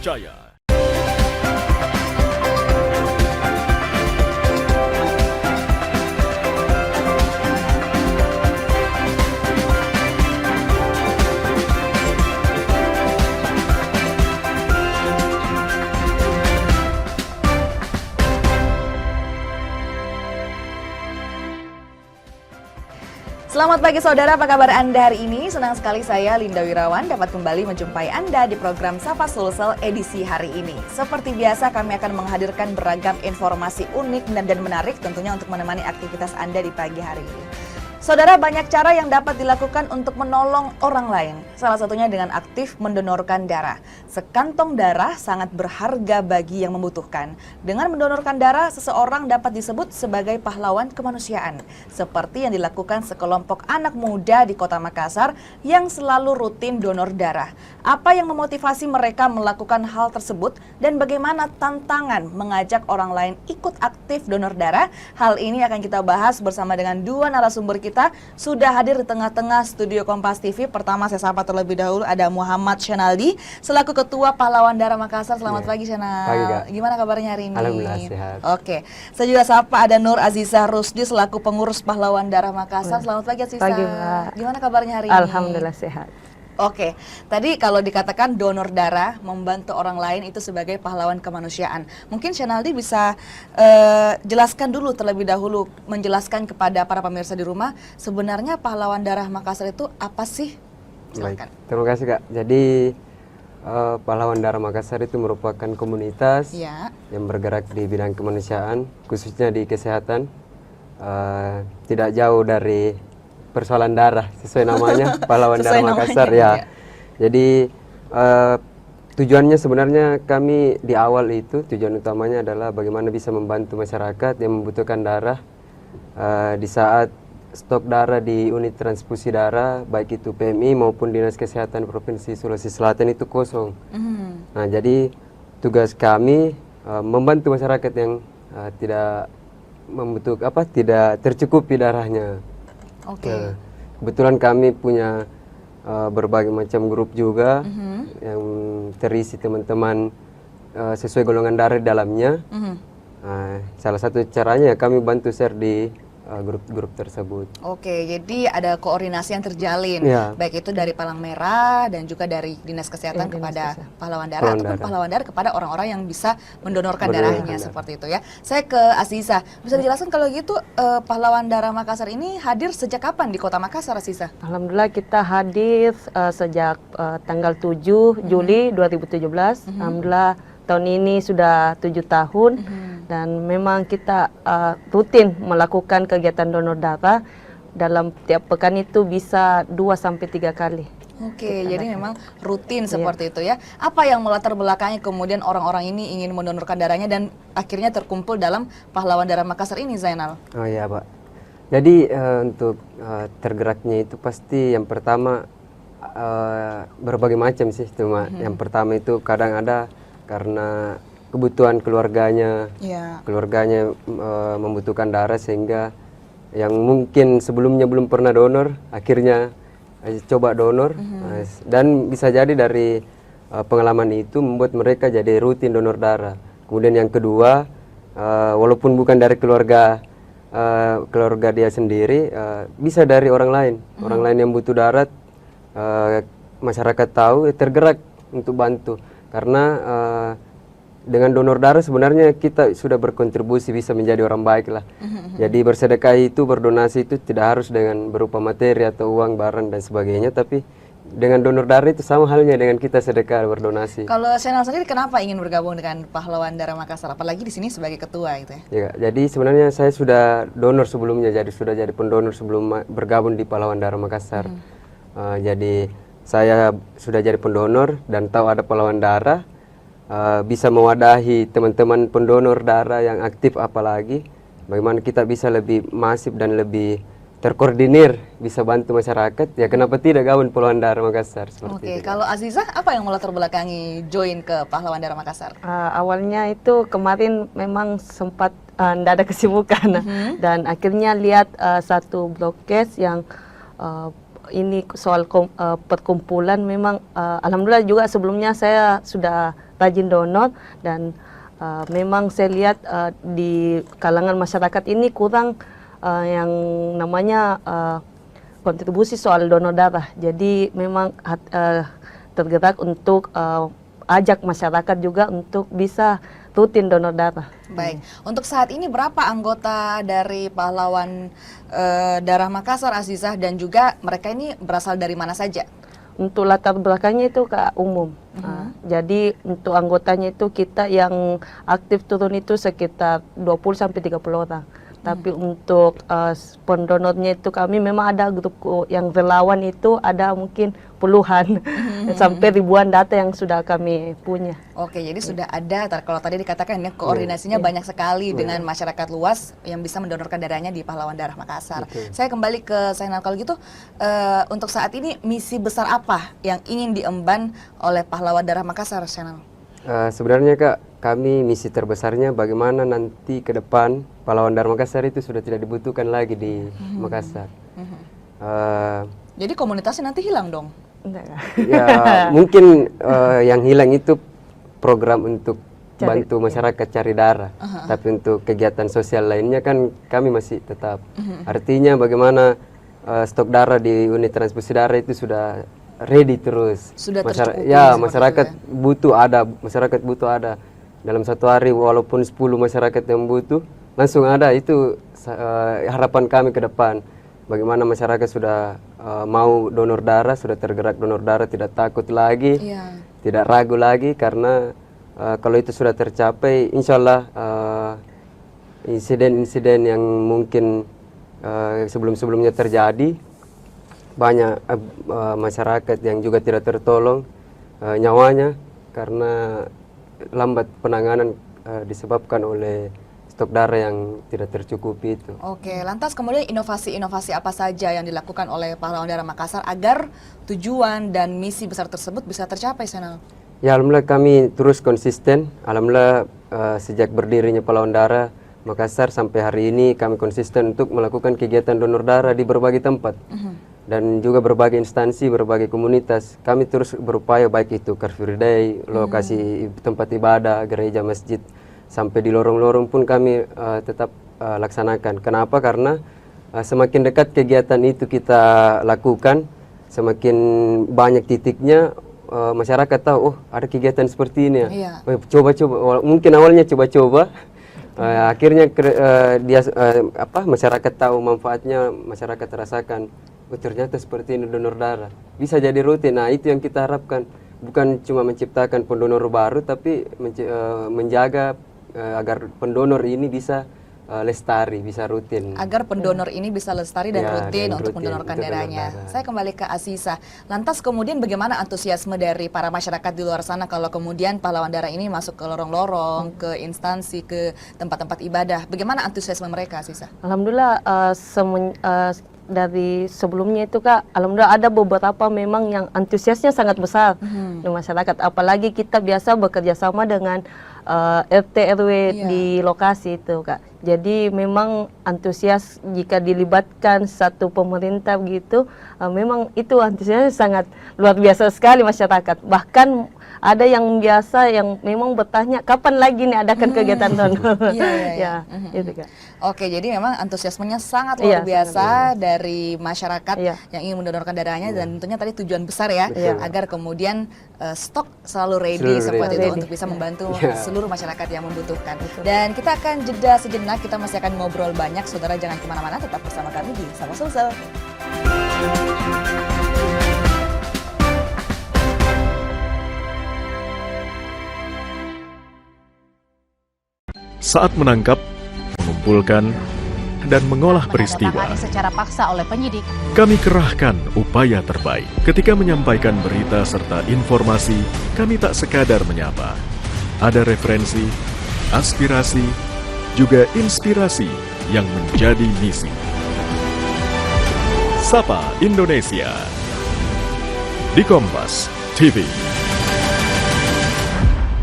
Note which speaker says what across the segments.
Speaker 1: terpercaya.
Speaker 2: Selamat pagi saudara, apa kabar Anda hari ini? Senang sekali saya, Linda Wirawan, dapat kembali menjumpai Anda di program Sapa Sulsel edisi hari ini. Seperti biasa, kami akan menghadirkan beragam informasi unik dan menarik tentunya untuk menemani aktivitas Anda di pagi hari ini. Saudara, banyak cara yang dapat dilakukan untuk menolong orang lain. Salah satunya dengan aktif mendonorkan darah. Sekantong darah sangat berharga bagi yang membutuhkan. Dengan mendonorkan darah, seseorang dapat disebut sebagai pahlawan kemanusiaan. Seperti yang dilakukan sekelompok anak muda di Kota Makassar yang selalu rutin donor darah. Apa yang memotivasi mereka melakukan hal tersebut dan bagaimana tantangan mengajak orang lain ikut aktif donor darah? Hal ini akan kita bahas bersama dengan dua narasumber kita sudah hadir di tengah-tengah studio Kompas TV. Pertama saya sapa terlebih dahulu ada Muhammad Shenaldi selaku Ketua Pahlawan Darah Makassar. Selamat pagi Shenal.
Speaker 3: Pagi, Kak.
Speaker 2: Gimana kabarnya hari ini?
Speaker 3: Alhamdulillah sehat.
Speaker 2: Oke, saya juga sapa ada Nur Azizah Rusdi selaku pengurus Pahlawan Darah Makassar. Selamat pagi Azizah.
Speaker 4: Pagi, Mbak.
Speaker 2: Gimana kabarnya hari ini?
Speaker 4: Alhamdulillah sehat.
Speaker 2: Oke, tadi kalau dikatakan donor darah membantu orang lain itu sebagai pahlawan kemanusiaan. Mungkin Shenaldi bisa jelaskan dulu terlebih dahulu, menjelaskan kepada para pemirsa di rumah, sebenarnya pahlawan darah Makassar itu apa sih?
Speaker 3: Baik,
Speaker 2: Silakan.
Speaker 3: terima kasih Kak. Jadi Pahlawan Darah Makassar itu merupakan komunitas
Speaker 2: Ya.
Speaker 3: yang bergerak di bidang kemanusiaan, khususnya di kesehatan. Tidak jauh dari persoalan darah, sesuai namanya Pahlawan
Speaker 2: Sesuai
Speaker 3: Darah
Speaker 2: namanya,
Speaker 3: Makassar
Speaker 2: ya.
Speaker 3: ya. Jadi tujuannya sebenarnya kami di awal itu tujuan utamanya adalah bagaimana bisa membantu masyarakat yang membutuhkan darah di saat stok darah di unit transfusi darah baik itu PMI maupun Dinas Kesehatan Provinsi Sulawesi Selatan itu kosong. Nah, jadi tugas kami membantu masyarakat yang tidak tidak tercukupi darahnya.
Speaker 2: Oke.
Speaker 3: Nah, kebetulan kami punya berbagai macam grup juga yang terisi teman-teman sesuai golongan darah di dalamnya. Salah satu caranya kami bantu share di grup-grup tersebut.
Speaker 2: Oke, jadi ada koordinasi yang terjalin,
Speaker 3: Ya.
Speaker 2: baik itu dari Palang Merah dan juga dari Dinas Kesehatan
Speaker 4: Dinas
Speaker 2: kepada
Speaker 4: Kesehatan.
Speaker 2: pahlawan darah ataupun pahlawan darah kepada orang-orang yang bisa mendonorkan darahnya seperti itu ya. Saya ke Aziza, bisa dijelaskan kalau gitu pahlawan darah Makassar ini hadir sejak kapan di Kota Makassar, Aziza?
Speaker 4: Alhamdulillah kita hadir sejak tanggal 7 Juli 2017. Alhamdulillah tahun ini sudah 7 tahun dan memang kita rutin melakukan kegiatan donor darah. Dalam tiap pekan itu bisa 2-3 kali.
Speaker 2: Oke, jadi memang rutin seperti itu ya. Apa yang melatar belakangi kemudian orang-orang ini ingin mendonorkan darahnya dan akhirnya terkumpul dalam Pahlawan Darah Makassar ini, Zainal?
Speaker 3: Oh iya, Pak. Jadi untuk tergeraknya itu pasti yang pertama berbagai macam sih, cuma yang pertama itu kadang ada karena kebutuhan keluarganya, keluarganya membutuhkan darah sehingga yang mungkin sebelumnya belum pernah donor akhirnya coba donor dan bisa jadi dari pengalaman itu membuat mereka jadi rutin donor darah. Kemudian yang kedua, walaupun bukan dari keluarga dia sendiri, bisa dari orang lain yang butuh darah, masyarakat tahu tergerak untuk bantu. Karena dengan donor darah sebenarnya kita sudah berkontribusi bisa menjadi orang baik lah. Jadi bersedekah itu, berdonasi itu tidak harus dengan berupa materi atau uang, barang dan sebagainya, tapi dengan donor darah itu sama halnya dengan kita sedekah berdonasi.
Speaker 2: Kalau Shenal sendiri kenapa ingin bergabung dengan Pahlawan Darah Makassar, apalagi di sini sebagai ketua gitu ya?
Speaker 3: Ya, jadi sebenarnya saya sudah donor sebelumnya, jadi sudah jadi pendonor sebelum bergabung di Pahlawan Darah Makassar. Jadi saya sudah jadi pendonor dan tahu ada pahlawan darah, bisa mewadahi teman-teman pendonor darah yang aktif, apalagi bagaimana kita bisa lebih masif dan lebih terkoordinir, bisa bantu masyarakat, ya kenapa tidak gabung Pahlawan Darah Makassar seperti
Speaker 2: Oke,
Speaker 3: itu.
Speaker 2: kalau Azizah apa yang melatar belakangi join ke Pahlawan Darah Makassar?
Speaker 4: Awalnya itu kemarin memang sempat tidak ada kesibukan dan akhirnya lihat satu broadcast yang ini soal perkumpulan. Memang alhamdulillah juga sebelumnya saya sudah rajin donor dan memang saya lihat di kalangan masyarakat ini kurang yang namanya kontribusi soal donor darah. Jadi memang tergerak untuk ajak masyarakat juga untuk bisa rutin donor darah.
Speaker 2: Baik, untuk saat ini berapa anggota dari Pahlawan Darah Makassar, Azizah, dan juga mereka ini berasal dari mana saja?
Speaker 4: Untuk latar belakangnya itu Kak umum. Jadi untuk anggotanya itu kita yang aktif turun itu sekitar 20 sampai 30 orang. Tapi untuk pendonornya itu kami memang ada grup yang relawan itu ada mungkin puluhan sampai ribuan data yang sudah kami punya.
Speaker 2: Oke, jadi sudah ada, kalau tadi dikatakan ini koordinasinya banyak sekali dengan masyarakat luas yang bisa mendonorkan darahnya di Pahlawan Darah Makassar. Saya kembali ke Zainal, kalau gitu untuk saat ini misi besar apa yang ingin diemban oleh Pahlawan Darah Makassar, Zainal?
Speaker 3: Sebenarnya Kak, kami misi terbesarnya bagaimana nanti ke depan Pahlawan Darah Makassar itu sudah tidak dibutuhkan lagi di Makassar.
Speaker 2: Jadi komunitasnya nanti hilang dong?
Speaker 3: Ya mungkin yang hilang itu program untuk bantu masyarakat cari darah. Tapi untuk kegiatan sosial lainnya kan kami masih tetap. Artinya bagaimana stok darah di unit transfusi darah itu sudah ready terus.
Speaker 2: Sudah tercukupi.
Speaker 3: Ya, masyarakat butuh ada. Dalam satu hari walaupun 10 masyarakat yang butuh langsung ada. Itu harapan kami ke depan. Bagaimana masyarakat sudah mau donor darah, sudah tergerak donor darah, tidak takut lagi, tidak ragu lagi, karena kalau itu sudah tercapai, insya Allah insiden-insiden yang mungkin sebelum-sebelumnya terjadi, banyak masyarakat yang juga tidak tertolong nyawanya karena lambat penanganan disebabkan oleh stok darah yang tidak tercukupi itu.
Speaker 2: Oke, lantas kemudian inovasi-inovasi apa saja yang dilakukan oleh Pahlawan Darah Makassar agar tujuan dan misi besar tersebut bisa tercapai, Zainal?
Speaker 3: Ya, alhamdulillah kami terus konsisten. Alhamdulillah sejak berdirinya Pahlawan Darah Makassar sampai hari ini kami konsisten untuk melakukan kegiatan donor darah di berbagai tempat. Dan juga berbagai instansi, berbagai komunitas. Kami terus berupaya baik itu Car Free Day, lokasi tempat ibadah, gereja, masjid, sampai di lorong-lorong pun kami tetap laksanakan. Kenapa? Karena semakin dekat kegiatan itu kita lakukan, semakin banyak titiknya masyarakat tahu, oh ada kegiatan seperti ini ya. Coba-coba, mungkin awalnya coba-coba, akhirnya masyarakat tahu manfaatnya, masyarakat rasakan. Oh ternyata seperti ini donor darah, bisa jadi rutin. Nah itu yang kita harapkan, bukan cuma menciptakan pendonor baru, tapi menjaga agar pendonor ini bisa lestari, bisa rutin.
Speaker 2: Agar pendonor ini bisa lestari dan rutin untuk mendonorkan darahnya. Saya kembali ke Azizah. Lantas kemudian bagaimana antusiasme dari para masyarakat di luar sana kalau kemudian Pahlawan Darah ini masuk ke lorong-lorong, ke instansi, ke tempat-tempat ibadah? Bagaimana antusiasme mereka, Azizah?
Speaker 4: Alhamdulillah dari sebelumnya itu Kak, alhamdulillah ada beberapa memang yang antusiasnya sangat besar di masyarakat. Apalagi kita biasa bekerja sama dengan RT RW di lokasi itu Kak. Jadi memang antusias jika dilibatkan satu pemerintah gitu, memang itu antusiasnya sangat luar biasa sekali masyarakat. Bahkan ada yang biasa yang memang bertanya kapan lagi nih adakan kegiatan donor. Itu Kak.
Speaker 2: Oke, jadi memang antusiasmenya sangat luar biasa dari masyarakat yang ingin mendonorkan darahnya dan tentunya tadi tujuan besar ya agar kemudian stok selalu ready seperti itu untuk bisa membantu seluruh masyarakat yang membutuhkan. Dan kita akan jeda sejenak, kita masih akan ngobrol banyak. Saudara jangan kemana-mana, tetap bersama kami di Sapa Sulsel.
Speaker 1: Saat menangkap, mengumpulkan, dan mengolah peristiwa,
Speaker 5: secara paksa oleh penyidik,
Speaker 1: kami kerahkan upaya terbaik. Ketika menyampaikan berita serta informasi, kami tak sekadar menyapa. Ada referensi, aspirasi, juga inspirasi yang menjadi misi. Sapa Indonesia di Kompas TV.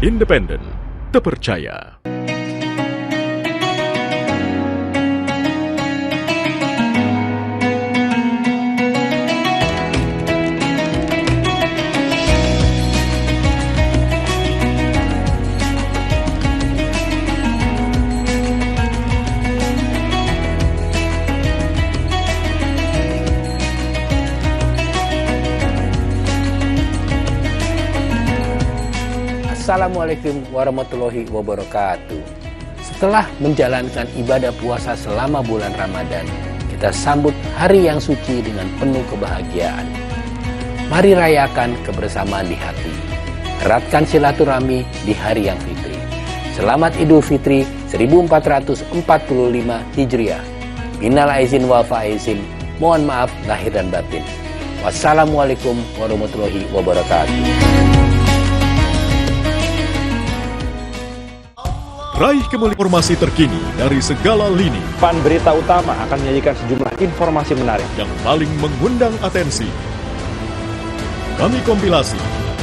Speaker 1: Independen, terpercaya.
Speaker 5: Wassalamualaikum warahmatullahi wabarakatuh. Setelah menjalankan ibadah puasa selama bulan Ramadan, kita sambut hari yang suci dengan penuh kebahagiaan. Mari rayakan kebersamaan di hati. Eratkan silaturahmi di hari yang fitri. Selamat Idul Fitri 1445 Hijriah. Minal aizin wal faizin. Mohon maaf lahir dan batin. Wassalamualaikum warahmatullahi wabarakatuh.
Speaker 1: Raih kemuliaan informasi terkini dari segala lini
Speaker 6: Pan Berita Utama akan menyajikan sejumlah informasi menarik
Speaker 1: yang paling mengundang atensi. Kami kompilasi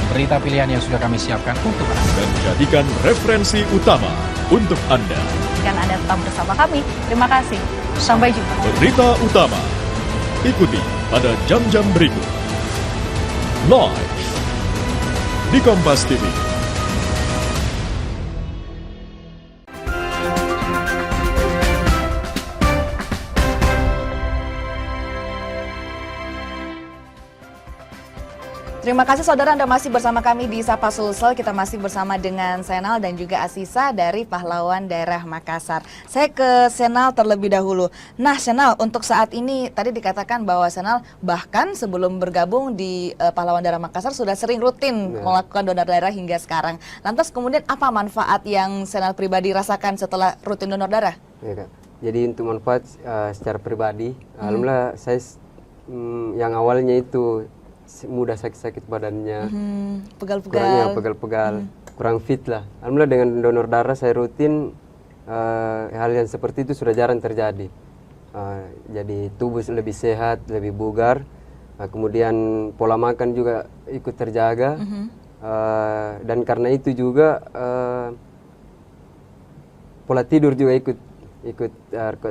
Speaker 7: berita pilihan yang sudah kami siapkan untuk Anda.
Speaker 1: dan jadikan referensi utama untuk Anda.
Speaker 8: Dan Anda tetap bersama kami. Terima kasih. Sampai jumpa.
Speaker 1: Berita utama. Ikuti pada jam-jam berikut. Live di Kompas TV.
Speaker 2: Terima kasih saudara, Anda masih bersama kami di Sapa Sulsel. Kita masih bersama dengan Senal dan juga Asisa dari Pahlawan Daerah Makassar. Saya ke Senal terlebih dahulu. Nah Senal, untuk saat ini tadi dikatakan bahwa Senal bahkan sebelum bergabung di Pahlawan Daerah Makassar sudah sering rutin melakukan donor darah hingga sekarang. Lantas kemudian apa manfaat yang Senal pribadi rasakan setelah rutin donor darah?
Speaker 3: Ya, Kak. Jadi untuk manfaat secara pribadi, alhamdulillah saya yang awalnya itu mudah sakit-sakit badannya, pegal-pegal, kurang fit lah. Alhamdulillah dengan donor darah saya rutin, hal yang seperti itu sudah jarang terjadi. Jadi tubuh lebih sehat, lebih bugar, kemudian pola makan juga ikut terjaga, dan karena itu juga pola tidur juga ikut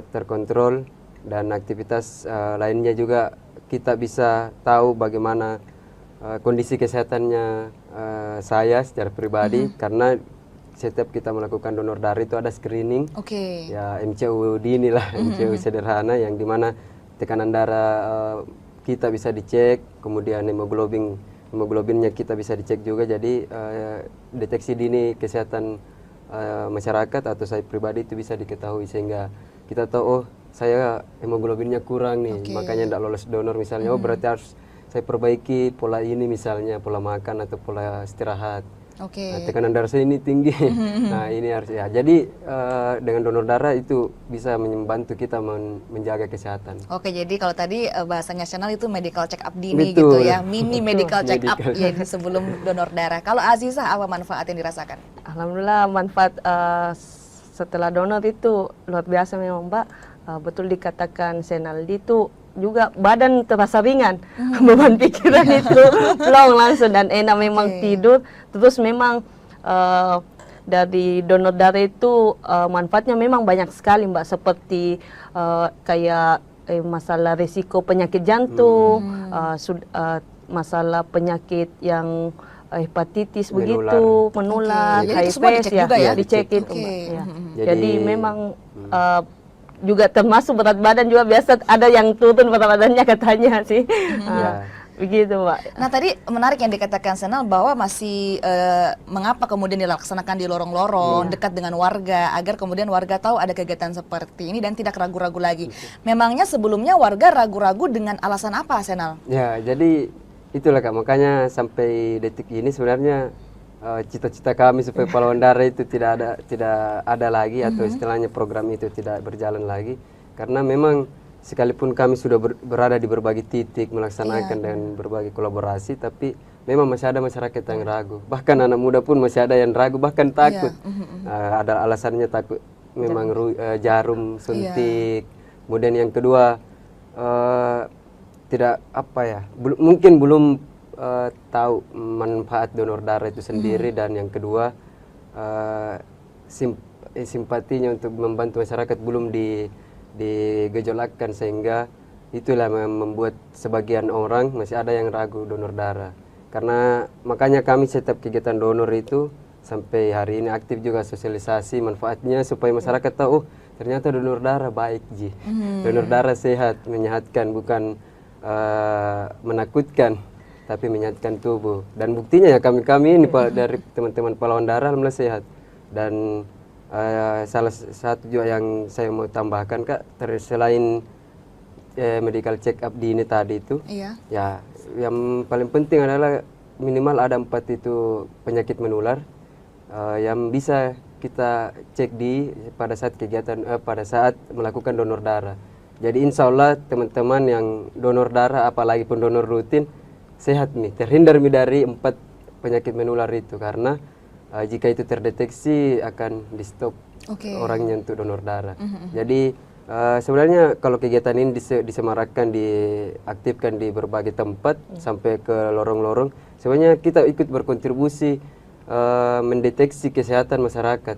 Speaker 3: terkontrol, dan aktivitas lainnya juga kita bisa tahu bagaimana kondisi kesehatannya saya secara pribadi, karena setiap kita melakukan donor darah itu ada screening, ya MCU dini lah, MCU sederhana yang dimana tekanan darah kita bisa dicek, kemudian hemoglobinnya kita bisa dicek juga. Jadi deteksi dini kesehatan masyarakat atau saya pribadi itu bisa diketahui, sehingga kita tahu, oh saya hemoglobinnya kurang nih, makanya tidak lolos donor misalnya. Oh berarti harus saya perbaiki pola ini misalnya, pola makan atau pola istirahat. Nah, tekanan darah saya ini tinggi. Nah ini harus ya. Jadi dengan donor darah itu bisa membantu kita menjaga kesehatan.
Speaker 2: Jadi kalau tadi bahasanya Senal itu medical check up dini. Betul. Gitu ya, mini medical check up ya sebelum donor darah. Kalau Azizah apa manfaat yang dirasakan?
Speaker 4: Alhamdulillah manfaat setelah donor itu luar biasa memang Mbak. Betul dikatakan Senaldi itu juga badan terasa ringan, beban pikiran itu plong langsung dan enak memang tidur. Terus memang dari donor darah itu manfaatnya memang banyak sekali Mbak, seperti kayak masalah risiko penyakit jantung, masalah penyakit yang hepatitis begitu, menular, HIV ya, dicekin. Jadi memang juga termasuk berat badan juga biasa ada yang turun berat badannya katanya sih. Begitu Mbak.
Speaker 2: Nah tadi menarik yang dikatakan Senal bahwa masih mengapa kemudian dilaksanakan di lorong-lorong dekat dengan warga, agar kemudian warga tahu ada kegiatan seperti ini dan tidak ragu-ragu lagi. Memangnya sebelumnya warga ragu-ragu dengan alasan apa Senal? Ya
Speaker 3: jadi itulah Kak, makanya sampai detik ini sebenarnya cita-cita kami supaya Pahlawan Darah itu tidak ada lagi, atau istilahnya program itu tidak berjalan lagi, karena memang sekalipun kami sudah berada di berbagai titik melaksanakan dan berbagai kolaborasi, tapi memang masih ada masyarakat yang ragu, bahkan anak muda pun masih ada yang ragu, bahkan takut. Ada alasannya takut memang jarum suntik. Kemudian yang kedua tidak mungkin belum tahu manfaat donor darah itu sendiri, dan yang kedua simpatinya untuk membantu masyarakat belum digejolakkan, sehingga itulah membuat sebagian orang masih ada yang ragu donor darah. Karena makanya kami setiap kegiatan donor itu sampai hari ini aktif juga sosialisasi manfaatnya supaya masyarakat tahu, oh ternyata donor darah baik donor darah sehat, menyehatkan, bukan menakutkan. tapi menyatukan tubuh. Dan buktinya ya kami ini Pak, dari teman-teman pahlawan darah alhamdulillah sehat. Dan salah satu juga yang saya mau tambahkan Kak, selain medical check up di ini tadi itu, ya yang paling penting adalah minimal ada 4 itu penyakit menular yang bisa kita cek pada saat kegiatan pada saat melakukan donor darah. Jadi insya Allah teman-teman yang donor darah apalagi pendonor rutin sehat nih, terhindar dari 4 penyakit menular itu, karena jika itu terdeteksi akan di stop orangnya untuk donor darah. Jadi sebenarnya kalau kegiatan ini disemarakan, diaktifkan di berbagai tempat sampai ke lorong-lorong, sebenarnya kita ikut berkontribusi mendeteksi kesehatan masyarakat.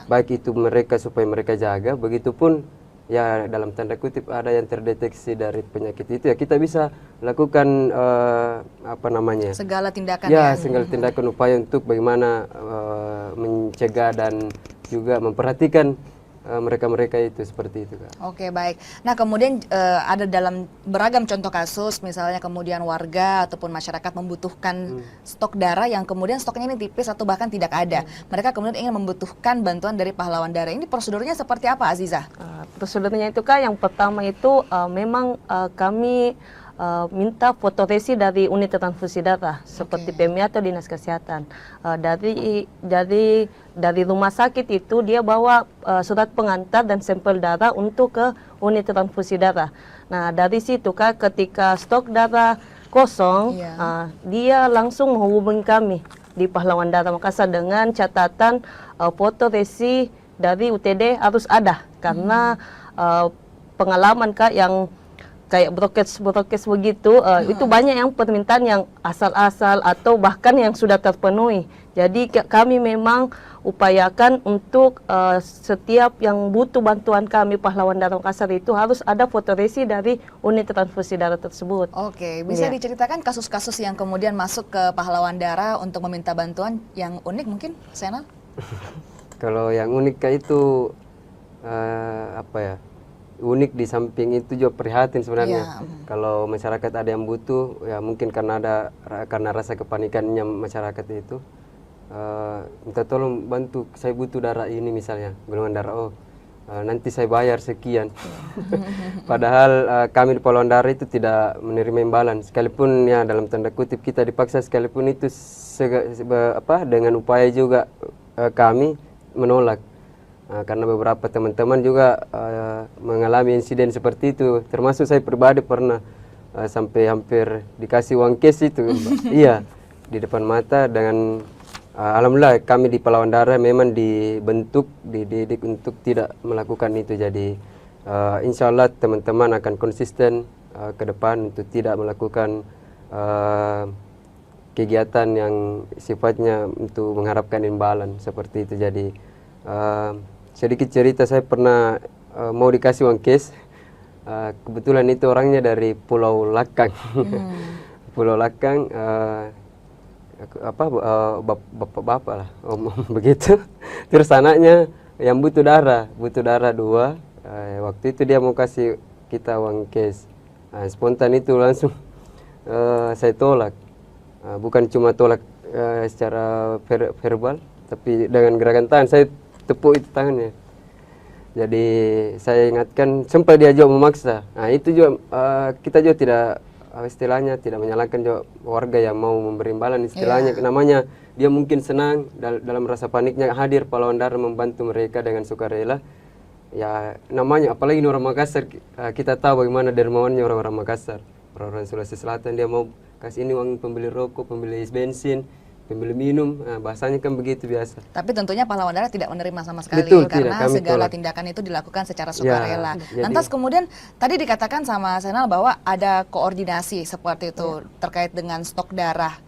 Speaker 3: Baik itu mereka supaya mereka jaga, begitupun ya dalam tanda kutip ada yang terdeteksi dari penyakit itu, ya kita bisa lakukan segala tindakan segala tindakan upaya untuk bagaimana mencegah dan juga memperhatikan mereka-mereka itu seperti itu Kak.
Speaker 2: Oke, baik. Nah kemudian ada dalam beragam contoh kasus, misalnya kemudian warga ataupun masyarakat membutuhkan stok darah yang kemudian stoknya ini tipis atau bahkan tidak ada. Mereka kemudian ingin membutuhkan bantuan dari pahlawan darah. Ini prosedurnya seperti apa Aziza?
Speaker 4: Prosedurnya itu Kak, yang pertama itu memang kami minta foto resi dari unit transfusi darah seperti PMI atau dinas kesehatan. Dari rumah sakit itu dia bawa surat pengantar dan sampel darah untuk ke unit transfusi darah. Nah dari situ Kak, ketika stok darah kosong, dia langsung menghubungi kami di Pahlawan Darah Makassar dengan catatan foto resi dari UTD harus ada, karena pengalaman Kak yang kayak brokes begitu, itu banyak yang permintaan yang asal-asal atau bahkan yang sudah terpenuhi. Jadi kami memang upayakan untuk setiap yang butuh bantuan kami Pahlawan Darah Makassar itu harus ada foto resi dari unit transfusi darah tersebut.
Speaker 2: Oke, bisa diceritakan kasus-kasus yang kemudian masuk ke Pahlawan Darah untuk meminta bantuan yang unik mungkin, Senal?
Speaker 3: Kalau yang unik Kak itu unik di samping itu juga prihatin sebenarnya. Kalau masyarakat ada yang butuh, ya mungkin karena rasa kepanikannya masyarakat itu, minta tolong bantu, saya butuh darah ini misalnya, golongan darah nanti saya bayar sekian. Padahal kami di Pahlawan Darah itu tidak menerima imbalan, sekalipun ya dalam tanda kutip kita dipaksa, sekalipun itu dengan upaya juga kami menolak. Karena beberapa teman-teman juga mengalami insiden seperti itu, termasuk saya pribadi pernah sampai hampir dikasih uang cash itu iya, di depan mata. Dengan alhamdulillah kami di Pahlawan Darah memang dibentuk, dididik untuk tidak melakukan itu. Jadi insya Allah teman-teman akan konsisten ke depan untuk tidak melakukan kegiatan yang sifatnya untuk mengharapkan imbalan seperti itu. Jadi sedikit cerita, saya pernah mau dikasih uang cash, kebetulan itu orangnya dari Pulau Lakang. Pulau Lakang, bapak-bapak lah, begitu. Terus anaknya yang butuh darah 2, waktu itu dia mau kasih kita uang cash. Spontan itu langsung saya tolak, bukan cuma tolak secara verbal, tapi dengan gerakan tangan saya tepuk itu tangannya. Jadi saya ingatkan sampai dia juga memaksa. Nah itu juga kita juga tidak istilahnya tidak menyalahkan juga warga yang mau memberi imbalan, istilahnya namanya dia mungkin senang dalam rasa paniknya hadir Pahlawan Darah membantu mereka dengan sukarela. Ya namanya apalagi orang Makassar, kita tahu bagaimana dermawannya orang-orang Makassar, orang-orang Sulawesi Selatan. Dia mau kasih ini uang pembeli rokok, pembeli bensin, pembeli minum, bahasanya kan begitu biasa.
Speaker 2: Tapi tentunya Pahlawan Darah tidak menerima sama sekali.
Speaker 3: Betul,
Speaker 2: karena
Speaker 3: tidak,
Speaker 2: segala
Speaker 3: tolak.
Speaker 2: tindakan itu dilakukan secara sukarela.
Speaker 3: Jadi,
Speaker 2: lantas kemudian tadi dikatakan sama Senal bahwa ada koordinasi seperti itu terkait dengan stok darah.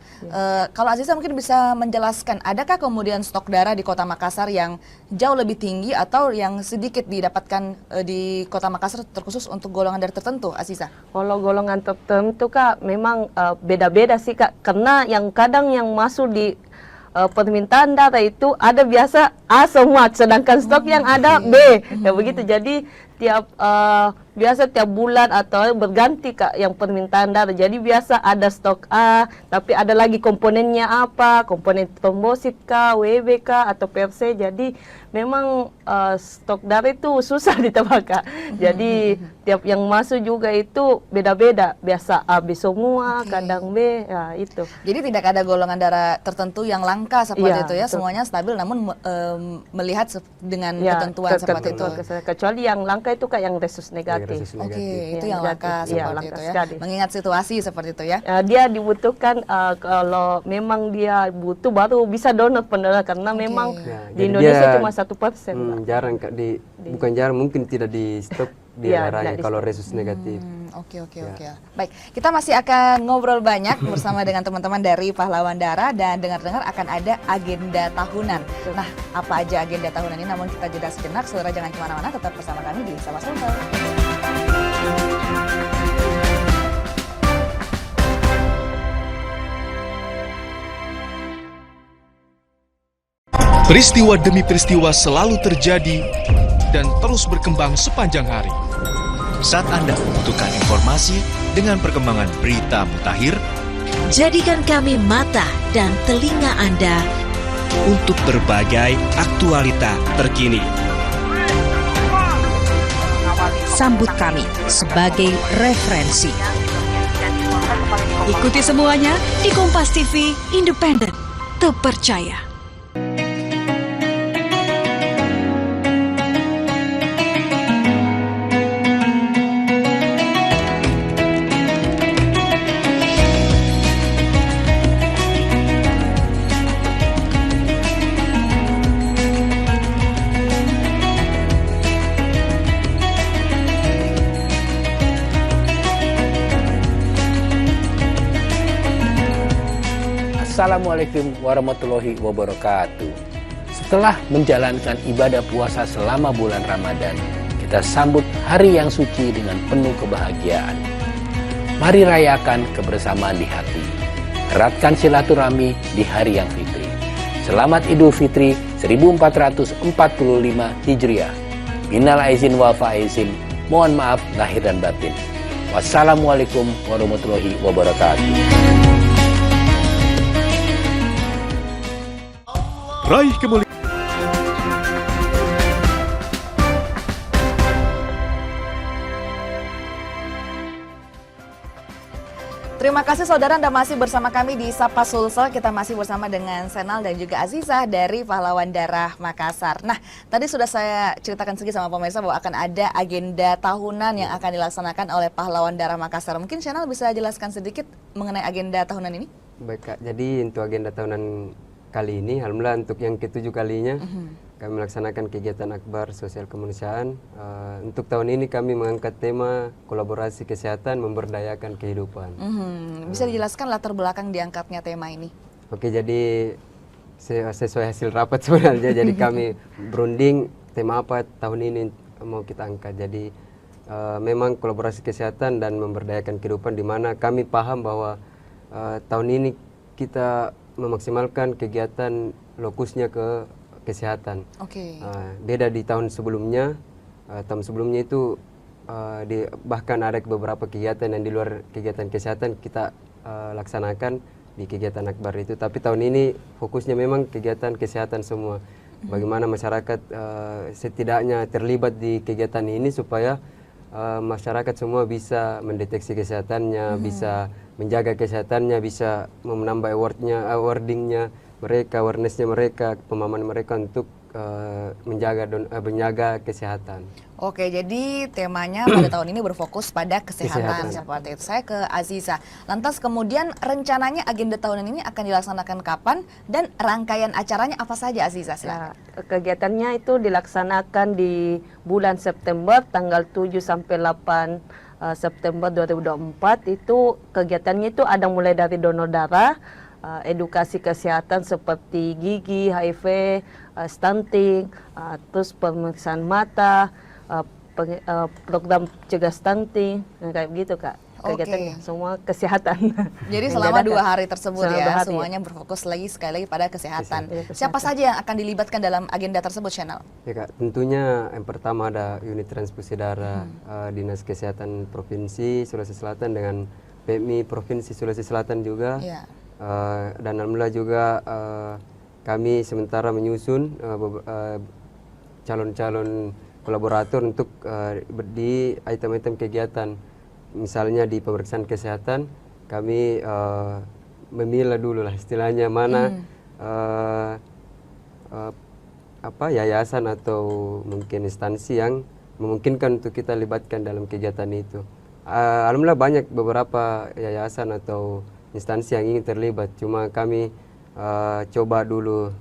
Speaker 2: Kalau Aziza mungkin bisa menjelaskan, adakah kemudian stok darah di Kota Makassar yang jauh lebih tinggi atau yang sedikit didapatkan di Kota Makassar terkhusus untuk golongan darah tertentu, Aziza?
Speaker 4: Kalau golongan tertentu Kak memang beda-beda sih Kak, karena yang kadang yang masuk di permintaan darah itu ada biasa A semua, sedangkan stok yang ada B, ya begitu. Jadi tiap biasa tiap bulan atau berganti Kak yang permintaan darah. Jadi biasa ada stok A, tapi ada lagi komponennya apa, komponen trombosit kah, WB kah, atau PRC. Jadi memang stok darah itu susah ditebak Kak. Jadi tiap yang masuk juga itu beda-beda. Biasa A, B semua, kadang B, ya itu.
Speaker 2: Jadi tidak ada golongan darah tertentu yang langka seperti
Speaker 4: Iya,
Speaker 2: itu ya,
Speaker 4: betul.
Speaker 2: semuanya stabil namun melihat dengan
Speaker 4: Ya,
Speaker 2: ketentuan seperti itu.
Speaker 4: kecuali yang langka itu Kak yang resus negatif.
Speaker 3: Resus
Speaker 2: Oke,
Speaker 3: negatif.
Speaker 2: itu
Speaker 4: Iya,
Speaker 2: yang langka
Speaker 4: negatif. Iya,
Speaker 2: seperti
Speaker 4: langka
Speaker 2: itu ya.
Speaker 4: sekali.
Speaker 2: Mengingat situasi seperti itu ya.
Speaker 4: Dia dibutuhkan kalau memang dia butuh baru bisa donor pendonor karena memang
Speaker 3: Ya,
Speaker 4: di
Speaker 3: jadi
Speaker 4: Indonesia
Speaker 3: dia,
Speaker 4: cuma 1%. Kak.
Speaker 3: jarang Kak, bukan jarang, mungkin tidak di stok di
Speaker 4: Iya,
Speaker 3: daerahnya
Speaker 4: tidak di
Speaker 3: kalau
Speaker 4: stok.
Speaker 3: resus negatif.
Speaker 2: Oke. Baik, kita masih akan ngobrol banyak bersama dengan teman-teman dari Pahlawan Darah dan dengar-dengar akan ada agenda tahunan. Nah, apa aja agenda tahunan ini? Namun kita jeda sejenak, saudara jangan kemana-mana, tetap bersama kami di Sapa Sulsel.
Speaker 9: Peristiwa demi peristiwa selalu terjadi dan terus berkembang sepanjang hari.
Speaker 10: Saat Anda membutuhkan informasi dengan perkembangan berita mutakhir,
Speaker 11: jadikan kami mata dan telinga Anda
Speaker 10: untuk berbagai aktualita terkini.
Speaker 11: sambut kami sebagai referensi. Ikuti semuanya di Kompas TV, independen, terpercaya.
Speaker 5: Assalamualaikum warahmatullahi wabarakatuh. Setelah menjalankan ibadah puasa selama bulan Ramadan, kita sambut hari yang suci dengan penuh kebahagiaan. Mari rayakan kebersamaan di hati. Eratkan silaturahmi di hari yang fitri. Selamat Idul Fitri 1445 Hijriah. Minal aizin wal faizin. Mohon maaf lahir dan batin. Wassalamualaikum warahmatullahi wabarakatuh.
Speaker 1: Raih kemuliaan.
Speaker 2: Terima kasih saudara, Anda masih bersama kami di Sapa Sulsel. Kita masih bersama dengan Senal dan juga Azizah dari Pahlawan Darah Makassar. Nah, tadi sudah saya ceritakan sedikit sama pemirsa bahwa akan ada agenda tahunan yang akan dilaksanakan oleh Pahlawan Darah Makassar. Mungkin Senal bisa jelaskan sedikit mengenai agenda tahunan ini?
Speaker 3: Baik Kak, jadi untuk agenda tahunan kali ini, alhamdulillah untuk yang ke-7 kalinya kami melaksanakan kegiatan akbar sosial kemanusiaan. Untuk tahun ini kami mengangkat tema kolaborasi kesehatan memberdayakan kehidupan.
Speaker 2: Bisa dijelaskan latar belakang diangkatnya tema ini?
Speaker 3: Oke, jadi sesuai hasil rapat sebenarnya, jadi kami berunding tema apa tahun ini mau kita angkat. Jadi memang kolaborasi kesehatan dan memberdayakan kehidupan, di mana kami paham bahwa tahun ini kita memaksimalkan kegiatan lokusnya ke kesehatan.
Speaker 2: Oke.
Speaker 3: Beda di tahun sebelumnya. Tahun sebelumnya itu bahkan ada beberapa kegiatan yang di luar kegiatan kesehatan kita laksanakan di kegiatan akbar itu. Tapi tahun ini fokusnya memang kegiatan kesehatan semua. Bagaimana masyarakat setidaknya terlibat di kegiatan ini supaya masyarakat semua bisa mendeteksi kesehatannya, bisa menjaga kesehatannya, bisa menambah awardingnya mereka, awarenessnya mereka, pemahaman mereka untuk menjaga kesehatan.
Speaker 2: Oke, jadi temanya pada tahun ini berfokus pada kesehatan. Seperti itu. Saya ke Aziza. Lantas kemudian rencananya agenda tahunan ini akan dilaksanakan kapan dan rangkaian acaranya apa saja, Aziza? Silakan.
Speaker 4: Kegiatannya itu dilaksanakan di bulan September tanggal 7 sampai 8 September 2024. Itu kegiatannya itu ada mulai dari donor darah, edukasi kesehatan seperti gigi, HIV, stunting, terus pemeriksaan mata, program cegah stunting, kayak gitu Kak. kegiatannya, semua kesehatan.
Speaker 2: Jadi selama 2 hari tersebut
Speaker 4: Selama 2
Speaker 2: ya,
Speaker 4: hari,
Speaker 2: semuanya berfokus sekali lagi pada kesehatan.
Speaker 4: Kesehatan.
Speaker 2: Siapa saja yang akan dilibatkan dalam agenda tersebut, Channel?
Speaker 3: Ya Kak, tentunya yang pertama ada unit transfusi darah Dinas Kesehatan Provinsi Sulawesi Selatan dengan PMI Provinsi Sulawesi Selatan juga.
Speaker 2: Iya.
Speaker 3: Dan alhamdulillah juga kami sementara menyusun calon-calon kolaborator untuk di item-item kegiatan. Misalnya di pemeriksaan kesehatan kami memilah dulu lah istilahnya mana yayasan atau mungkin instansi yang memungkinkan untuk kita libatkan dalam kegiatan itu. Alhamdulillah banyak beberapa yayasan atau instansi yang ingin terlibat, cuma kami coba dulu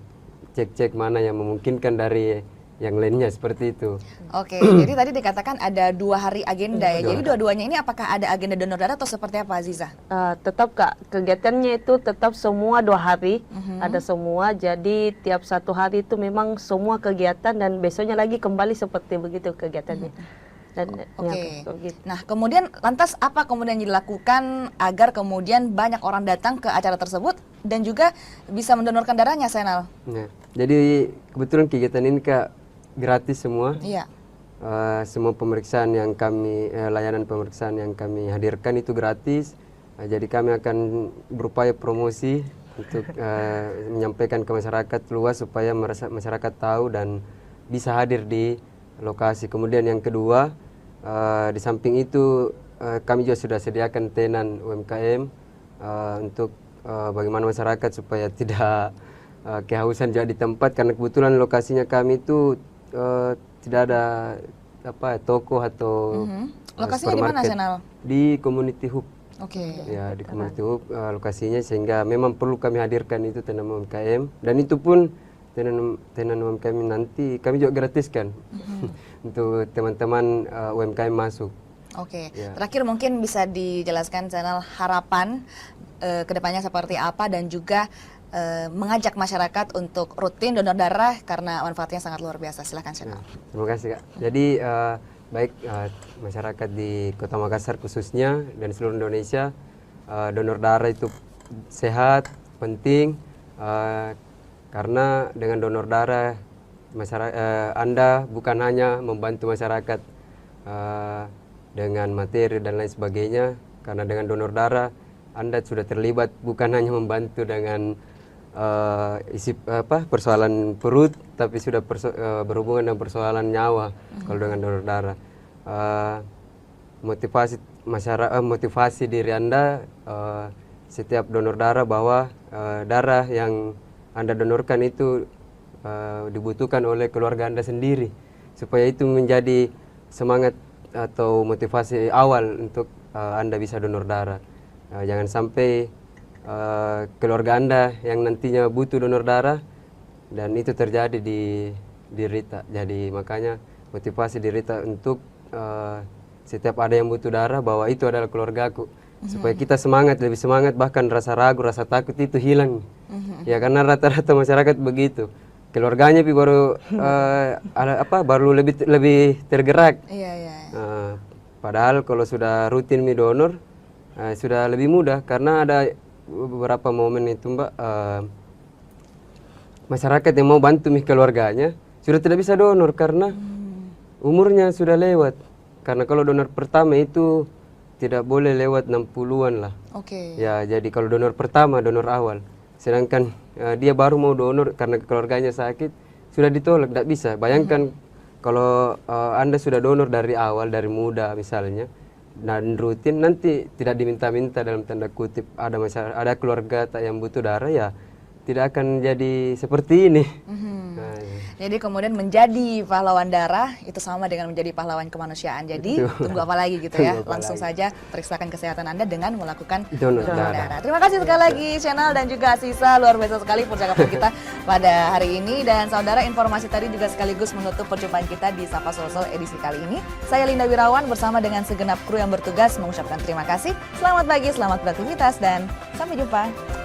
Speaker 3: cek-cek mana yang memungkinkan dari yang lainnya seperti itu.
Speaker 2: Oke, jadi tadi dikatakan ada 2 hari agenda ya. Jadi dua-duanya ini apakah ada agenda donor darah atau seperti apa, Aziza?
Speaker 4: Tetap Kak, kegiatannya itu tetap semua 2 hari, ada semua. Jadi tiap 1 hari itu memang semua kegiatan dan besoknya lagi kembali seperti begitu kegiatannya.
Speaker 2: Oke. Nah, kemudian lantas apa kemudian dilakukan agar kemudian banyak orang datang ke acara tersebut dan juga bisa mendonorkan darahnya, Senal?
Speaker 3: Nah, jadi kebetulan kegiatan ini Kak gratis semua.
Speaker 2: Iya.
Speaker 3: Semua pemeriksaan yang kami layanan pemeriksaan yang kami hadirkan itu gratis. Jadi kami akan berupaya promosi untuk menyampaikan ke masyarakat luas supaya masyarakat tahu dan bisa hadir di lokasi. Kemudian yang kedua, di samping itu kami juga sudah sediakan tenan UMKM untuk bagaimana masyarakat supaya tidak kehausan juga di tempat, karena kebetulan lokasinya kami itu tidak ada toko atau
Speaker 2: lokasinya di mana, Senal?
Speaker 3: Di Community Hub.
Speaker 2: Oke.
Speaker 3: Ya, di Community Hub lokasinya, sehingga memang perlu kami hadirkan itu tenan UMKM, dan itu pun tenan UMKM nanti kami juga gratiskan untuk teman-teman UMKM masuk.
Speaker 2: Oke.
Speaker 3: Ya.
Speaker 2: Terakhir mungkin bisa dijelaskan Channel harapan kedepannya seperti apa dan juga mengajak masyarakat untuk rutin donor darah karena manfaatnya sangat luar biasa. Silahkan Channel.
Speaker 3: Terima kasih Kak. Jadi baik masyarakat di Kota Makassar khususnya dan seluruh Indonesia, donor darah itu sehat, penting, karena dengan donor darah Anda bukan hanya membantu masyarakat dengan materi dan lain sebagainya, karena dengan donor darah Anda sudah terlibat bukan hanya membantu dengan persoalan perut, tapi sudah berhubungan dengan persoalan nyawa. Kalau dengan donor darah, motivasi diri Anda setiap donor darah bahwa darah yang Anda donorkan itu dibutuhkan oleh keluarga Anda sendiri, supaya itu menjadi semangat atau motivasi awal untuk Anda bisa donor darah. Jangan sampai keluarga Anda yang nantinya butuh donor darah dan itu terjadi di Rita. Jadi makanya motivasi di Rita untuk setiap ada yang butuh darah bahwa itu adalah keluargaku, supaya kita semangat, lebih semangat, bahkan rasa ragu, rasa takut itu hilang. Ya, karena rata-rata masyarakat begitu, keluarganya baru baru lebih tergerak. Padahal kalau sudah rutin donor sudah lebih mudah, karena ada beberapa momen itu Mbak, masyarakat yang mau bantu keluarganya sudah tidak bisa donor karena umurnya sudah lewat. Karena kalau donor pertama itu tidak boleh lewat 60-an lah. Ya, jadi kalau donor pertama, donor awal. Sedangkan dia baru mau donor karena keluarganya sakit, sudah ditolak, tidak bisa. Bayangkan kalau Anda sudah donor dari awal, dari muda misalnya, dan rutin, nanti tidak diminta-minta dalam tanda kutip ada keluarga yang butuh darah, ya tidak akan jadi seperti ini.
Speaker 2: Jadi kemudian menjadi pahlawan darah itu sama dengan menjadi pahlawan kemanusiaan. Jadi tunggu apa lagi gitu ya. Langsung saja periksakan kesehatan Anda dengan melakukan donor darah. Terima kasih sekali lagi Channel dan juga Sisa, luar biasa sekali percakapan kita pada hari ini. Dan saudara, informasi tadi juga sekaligus menutup perjumpaan kita di Sapa Sulsel edisi kali ini. Saya Linda Wirawan bersama dengan segenap kru yang bertugas mengucapkan terima kasih. Selamat pagi, selamat beraktivitas, dan sampai jumpa.